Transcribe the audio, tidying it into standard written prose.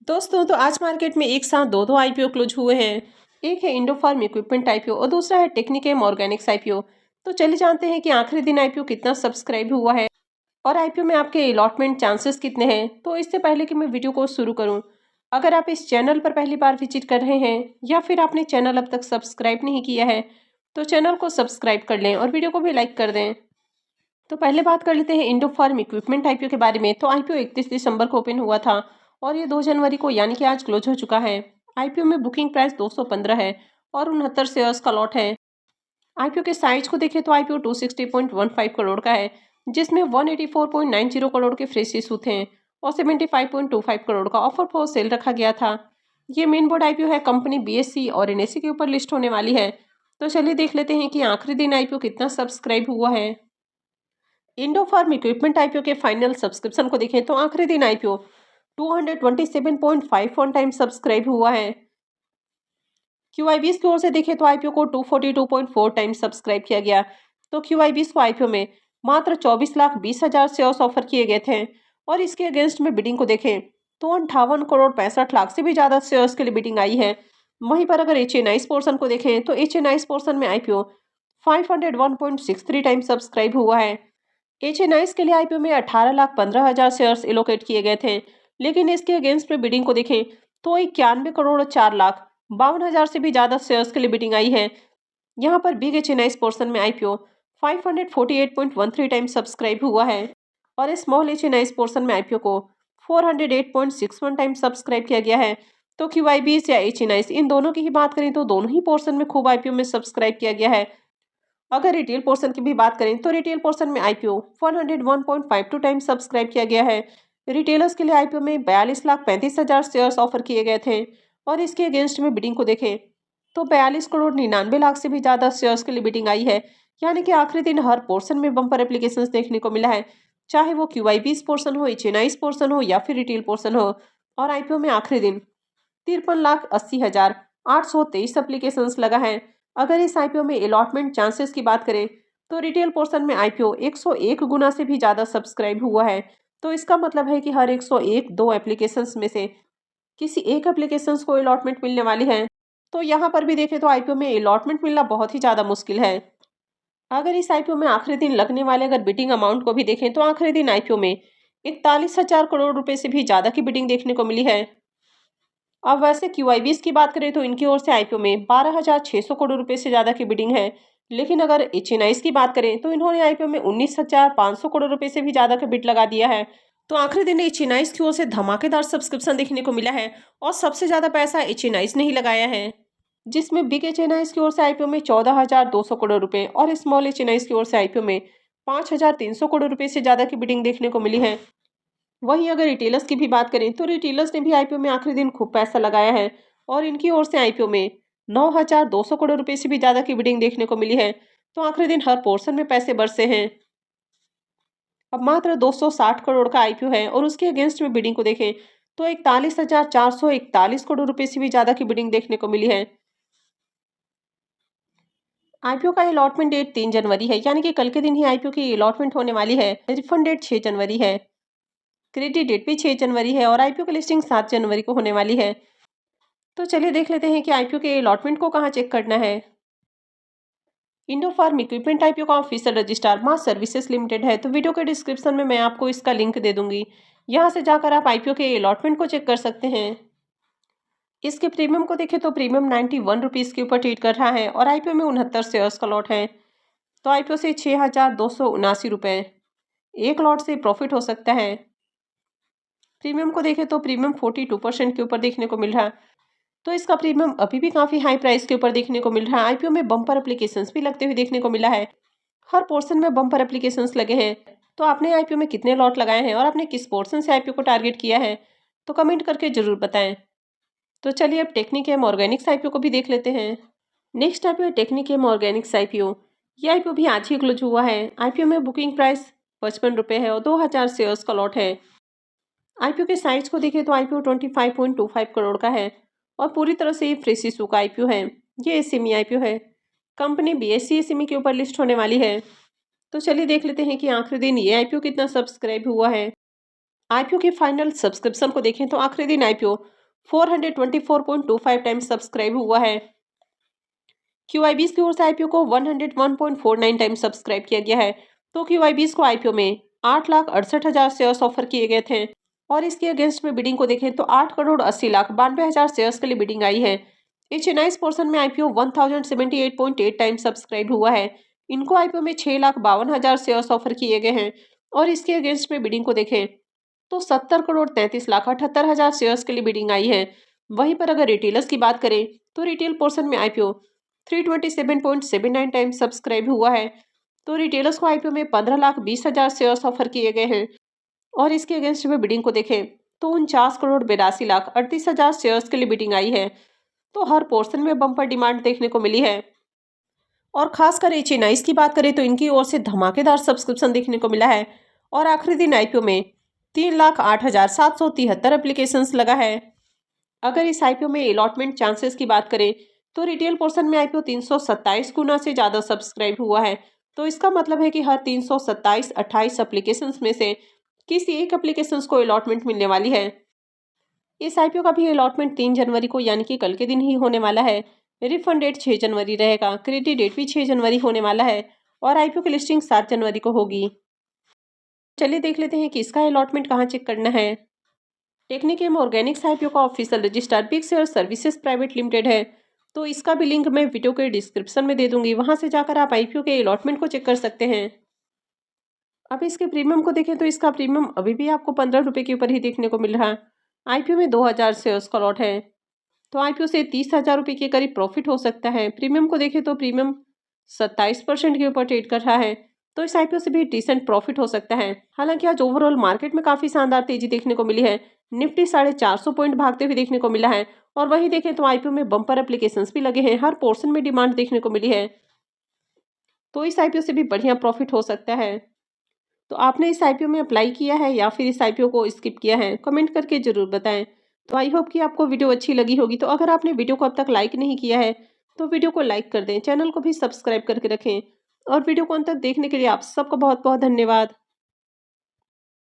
दोस्तों तो आज मार्केट में एक साथ दो आईपीओ क्लोज हुए हैं। एक है इंडोफार्म इक्विपमेंट आईपीओ और दूसरा है टेक्निकेम ऑर्गेनिक्स आईपीओ। तो चलिए जानते हैं कि आखिरी दिन आईपीओ कितना सब्सक्राइब हुआ है और आईपीओ में आपके अलॉटमेंट चांसेस कितने हैं। तो इससे पहले कि मैं वीडियो को शुरू करूं, अगर आप इस चैनल पर पहली बार विजिट कर रहे हैं या फिर आपने चैनल अब तक सब्सक्राइब नहीं किया है तो चैनल को सब्सक्राइब कर लें और वीडियो को भी लाइक कर दें। तो पहले बात कर लेते हैं इंडोफार्म इक्विपमेंट आईपीओ के बारे में। तो आईपीओ 31 दिसंबर को ओपन हुआ था और ये 2 जनवरी को यानी कि आज क्लोज हो चुका है। आईपीओ में बुकिंग प्राइस 215 है और 69 शेयर्स का लॉट है। आईपीओ के साइज को देखें तो आईपीओ 260.15 करोड़ का है, जिसमें 184.90 करोड़ के फ्रेश इशू थे और 75.25 करोड़ का ऑफर फॉर सेल रखा गया था। ये मेन बोर्ड आईपीओ है, कंपनी बीएससी और एनएससी के ऊपर लिस्ट होने वाली है। तो चलिए देख लेते हैं कि आखिरी दिन आईपीओ कितना सब्सक्राइब हुआ है। इंडोफार्म इक्विपमेंट आईपीओ के फाइनल सब्सक्रिप्शन को देखें तो आखिरी दिन आईपीओ 227.51 टाइम सब्सक्राइब हुआ है। क्यूआईबीएस की ओर से देखें तो आईपीओ को 242.4 टाइम सब्सक्राइब किया गया। तो क्यूआईबीएस को आईपीओ में मात्र 24,20,000 शेयर्स ऑफर किए गए थे और इसके अगेंस्ट में बिडिंग को देखें तो 58,65,00,000 से भी ज्यादा शेयर्स के लिए बिडिंग आई है। वहीं पर अगर एचएनआईस पोर्शन को देखें तो एचएनआईस पोर्शन में आईपीओ 501.63 टाइम सब्सक्राइब हुआ है। एचएनआईस के लिए आईपीओ में 18,15,000 शेयर्स एलोकेट किए गए थे, लेकिन इसके अगेंस्ट में बिडिंग को देखें तो 91,04,52,000 से भी ज्यादा शेयर्स के लिए बिडिंग आई है। यहाँ पर बिग एचएनआईस पोर्शन में आईपीओ 548.13 टाइम सब्सक्राइब हुआ है और स्मॉल एचएनआईस पोर्शन में आईपीओ को 408.61 टाइम सब्सक्राइब किया गया है। तो क्यूआईबीएस या एचएनआईस इन दोनों की ही बात करें तो दोनों ही पोर्शन में खूब आईपीओ में सब्सक्राइब किया गया है। अगर रिटेल पोर्शन की भी बात करें तो रिटेल पोर्शन में आईपीओ 101.52 टाइम सब्सक्राइब किया गया है। रिटेलर्स के लिए आईपीओ में 42,35,000 शेयर्स ऑफर किए गए थे और इसके अगेंस्ट में बिडिंग को देखें तो 42,99,00,000 से भी ज्यादा शेयर्स के लिए बिडिंग आई है। यानी कि आखिरी दिन हर पोर्शन में बम्पर एप्लीकेशंस देखने को मिला है, चाहे वो क्यूआईबीएस पोर्शन हो, एचएनआईस पोर्शन हो या फिर रिटेल पोर्शन हो। और आईपीओ में आखिरी दिन 53,80,823 एप्लीकेशंस लगा है। अगर इस आईपीओ में अलॉटमेंट चांसेस की बात करें तो रिटेल पोर्शन में आईपीओ 101 गुना से भी ज़्यादा सब्सक्राइब हुआ है। तो इसका मतलब है कि हर 101 दो एप्लीकेशंस में से किसी एक एप्लीकेशंस को अलॉटमेंट मिलने वाली है। तो यहाँ पर भी देखें तो आईपीओ में अलॉटमेंट मिलना बहुत ही ज़्यादा मुश्किल है। अगर इस आईपीओ में आखिरी दिन लगने वाले अगर बिडिंग अमाउंट को भी देखें तो आखिरी दिन आईपीओ में 41,000 करोड़ रुपए से भी ज़्यादा की बिडिंग देखने को मिली है। अब वैसे क्यूआईबीएस की बात करें तो इनकी ओर से आईपीओ में 12,600 करोड़ रुपए से ज्यादा की बिडिंग है। लेकिन अगर एचएनआईस की बात करें तो इन्होंने आईपीओ में 19,500 करोड़ रुपए से भी ज्यादा का बिड लगा दिया है। तो आखिरी दिन एचएनआईस की ओर से धमाकेदार सब्सक्रिप्शन देखने को मिला है और सबसे ज्यादा पैसा एचएनआईस ने ही लगाया है, जिसमें बिग एचएनआईस की ओर से आईपीओ में 14,200 करोड़ रुपए और स्मॉल एचएनआईस की ओर से आईपीओ में 5,300 करोड़ रुपए से ज्यादा की बिडिंग देखने को मिली है। वहीं अगर रिटेलर्स की भी बात करें तो रिटेलर्स ने भी आईपीओ में आखिरी दिन खूब पैसा लगाया है और इनकी ओर से आईपीओ में 9,200 करोड़ रुपए से भी ज्यादा की बिडिंग देखने को मिली है। तो आखिरी दिन हर पोर्शन में पैसे बरसे हैं। अब मात्र 260 करोड़ का आईपीओ है और उसके अगेंस्ट में बिडिंग को देखें तो 41,441 करोड़ रुपए से भी ज्यादा की बिडिंग देखने को मिली है। आईपीओ का अलॉटमेंट डेट 3 जनवरी है, यानी कि कल के दिन ही आईपीओ की अलॉटमेंट होने वाली है। रिफंड डेट 6 जनवरी है। क्रेडिट डेट भी 6 जनवरी है और आईपीओ की लिस्टिंग 7 जनवरी को होने वाली है। तो चलिए देख लेते हैं कि आईपीओ के अलॉटमेंट को कहाँ चेक करना है। इंडोफार्म इक्विपमेंट आईपीओ का ऑफिशियल रजिस्ट्रार मास सर्विसेज लिमिटेड है। तो वीडियो के डिस्क्रिप्शन में मैं आपको इसका लिंक दे दूंगी, यहाँ से जाकर आप आईपीओ के अलॉटमेंट को चेक कर सकते हैं। इसके प्रीमियम को देखें तो प्रीमियम 91 रुपीज़ के ऊपर ट्रेड कर रहा है और आईपीओ में 69 शेयर्स का लॉट है। तो आईपीओ से 6,279 रुपये एक लॉट से प्रॉफिट हो सकता है। प्रीमियम को देखें तो प्रीमियम 42% के ऊपर देखने को मिल रहा है। तो इसका प्रीमियम अभी भी काफी हाई प्राइस के ऊपर देखने को मिल रहा है। आईपीओ में बम्पर एप्लीकेशंस भी लगते हुए देखने को मिला है। हर पोर्शन में बम्पर एप्लीकेशंस लगे हैं। तो आपने आईपीओ में कितने लॉट लगाए हैं और आपने किस पोर्शन से आईपीओ को टारगेट किया है, तो कमेंट करके जरूर बताएं। तो चलिए अब टेक्निकेम ऑर्गेनिक्स आईपीओ को भी देख लेते हैं। Next IPO Technichem Organics IPO. ये आईपीओ भी आज ही क्लोज हुआ है। आईपीओ में बुकिंग प्राइस 55 रुपये है और 2,000 शेयर्स का लॉट है। आईपीओ के साइज को देखें तो आईपीओ 25.25 करोड़ का है और पूरी तरह से ये फ्रेश इशू का आईपीओ है। ये एसएमई आईपीओ है। कंपनी बीएससी एसएमई के ऊपर लिस्ट होने वाली है। तो चलिए देख लेते हैं कि आखिरी दिन ये आईपीओ कितना सब्सक्राइब हुआ है। आईपीओ के फाइनल सब्सक्रिप्शन को देखें तो आखिरी दिन आईपीओ 424.25 टाइम्स सब्सक्राइब हुआ है। क्यूआईबीज की ओर से आईपीओ को 101.49 टाइम्स सब्सक्राइब किया गया है। तो क्यूआईबीज को आईपीओ में 8,68,000 शेयर्स ऑफर किए गए थे और इसके अगेंस्ट में बिडिंग को देखें तो 8,80,92,000 शेयर्स के लिए बिडिंग आई है। एच पोर्शन में आईपीओ 1078.8 टाइम्स सब्सक्राइब हुआ है। इनको आईपीओ में 6,52,000 शेयर्स ऑफर किए गए हैं और इसके अगेंस्ट में बिडिंग को देखें तो 70,33,78,000 शेयर्स के लिए बिडिंग आई है। वहीं पर अगर रिटेलर्स की बात करें तो रिटेल पोर्शन में आईपीओ 327.79 टाइम्स सब्सक्राइब हुआ है। तो रिटेलर्स को आईपीओ में 15,20,000 शेयर्स ऑफर किए गए हैं और इसके अगेंस्ट में बिडिंग को देखें तो 49,82,38,000 शेयर्स के लिए बिडिंग आई है। तो हर पोर्शन में बम्पर डिमांड देखने को मिली है और खासकर एचएनआईज की बात करें तो इनकी ओर से धमाकेदार सब्सक्रिप्शन देखने को मिला है और आखिरी दिन आईपीओ में 3,08,773 एप्लीकेशंस लगा है। अगर इस आईपीओ में अलॉटमेंट चांसेस की बात करें तो रिटेल पोर्शन में आईपीओ 327 गुना से ज़्यादा सब्सक्राइब हुआ है। तो इसका मतलब है कि हर 327-28 एप्लीकेशंस में से किसी एक एप्लीकेशंस को अलॉटमेंट मिलने वाली है। इस आईपीओ का भी अलॉटमेंट 3 जनवरी को यानी कि कल के दिन ही होने वाला है। रिफंड डेट 6 जनवरी रहेगा, क्रेडिट डेट भी 6 जनवरी होने वाला है और आईपीओ की लिस्टिंग 7 जनवरी को होगी। चलिए देख लेते हैं कि इसका अलॉटमेंट कहाँ चेक करना है। टेक्निकम ऑर्गेनिक्स आईपीओ का official register big share services private limited है। तो इसका भी लिंक मैं वीडियो के डिस्क्रिप्शन में दे दूंगी, वहां से जाकर आप आईपीओ के अलॉटमेंट को चेक कर सकते हैं। अब इसके प्रीमियम को देखें तो इसका प्रीमियम अभी भी आपको 15 रुपये के ऊपर ही देखने को मिल रहा है। आईपीओ में 2,000 शेयर्स का लॉट है तो आईपीओ से 30,000 रुपये के करीब प्रॉफिट हो सकता है। प्रीमियम को देखें तो प्रीमियम 27% के ऊपर ट्रेड कर रहा है तो इस आईपीओ से भी डिसेंट प्रॉफिट हो सकता है। हालांकि आज ओवरऑल मार्केट में काफी शानदार तेजी देखने को मिली है। निफ्टी 450 पॉइंट भागते हुए देखने को मिला है और वहीं देखें तो आईपीओ में बम्पर एप्लीकेशंस भी लगे हैं, हर पोर्शन में डिमांड देखने को मिली है तो इस आईपीओ से भी बढ़िया प्रॉफिट हो सकता है। तो आपने इस आईपीओ में अप्लाई किया है या फिर इस आईपीओ को स्किप किया है, कमेंट करके जरूर बताएं। तो आई होप कि आपको वीडियो अच्छी लगी होगी। तो अगर आपने वीडियो को अब तक लाइक नहीं किया है तो वीडियो को लाइक कर दें, चैनल को भी सब्सक्राइब करके रखें और वीडियो को अंत तक देखने के लिए आप सबका बहुत बहुत धन्यवाद।